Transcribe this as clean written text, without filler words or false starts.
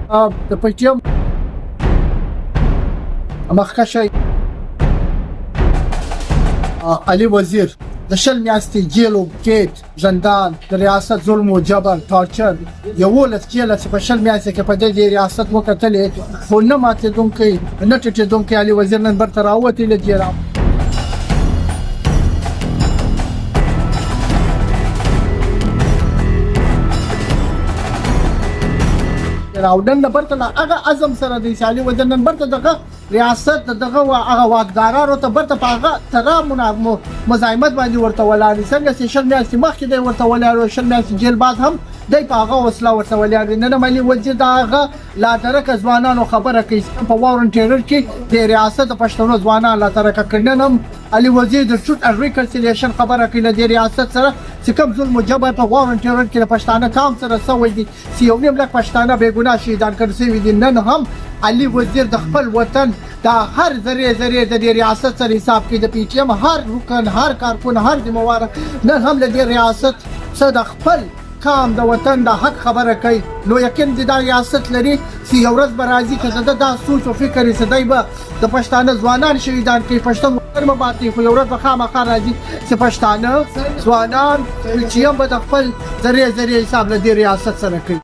د پټیم مخکشه علي وزیر د شل میاشتې جیل او کېد زندان د ریاست ظلم او جبر ټارچر 11 جیل چې په شل میاشتې کې په دې ریاست وکړلې خو نه ماتېدونکی نه ټیټېدونکی علي وزیر نن برته راووتی له جیله راوډن برته هغه اعظم سره د علي وزیر نن برته دغه ریاست دغه هغه واکدارانو ته برته هغه تر مزاحمت باندې ورته ولاړ څنګه چې شل میاشتې مخکې دی ورته ولاړ شل میاشتې جیل بعد هم دی په هغه وسله ورته ولاړ نن علي وزیر دا هغه لا درکه ځوانانو خبره کوي په وارن ټیرر کې د ریاست پښتون ځوانان لا درکه کړنن هم علي وزیر د ټروت اند ریکنسیلیشن خبره کوي د ریاست سره چې کوم ظلم او جبر په وارن ټیرر کې د پښتانه قوم سره سوي دي چې یو نیم لک پښتانه بې ګناه شهیدان کړل شوي دي نن هم علي وزیر د خپل وطن دا هر ذره د ریاست سره حساب کوي د پی ټی ایم هر رکن هر کارکون هر ذمہوار نن هم د ریاست سره د خپل کام د وطن د حق خبره کوي نو یقین دي دا ریاست لري چې یو ورځ به راځي چې دا سوچ او فکر یې سدای به د پښتانه ځوانان شهیدان کوي پښتون وطن باندې خو یو ورځ به خامخا راځي چې پښتانه ځوانان چې هم به د خپل ذره حساب له ریاست سره کوي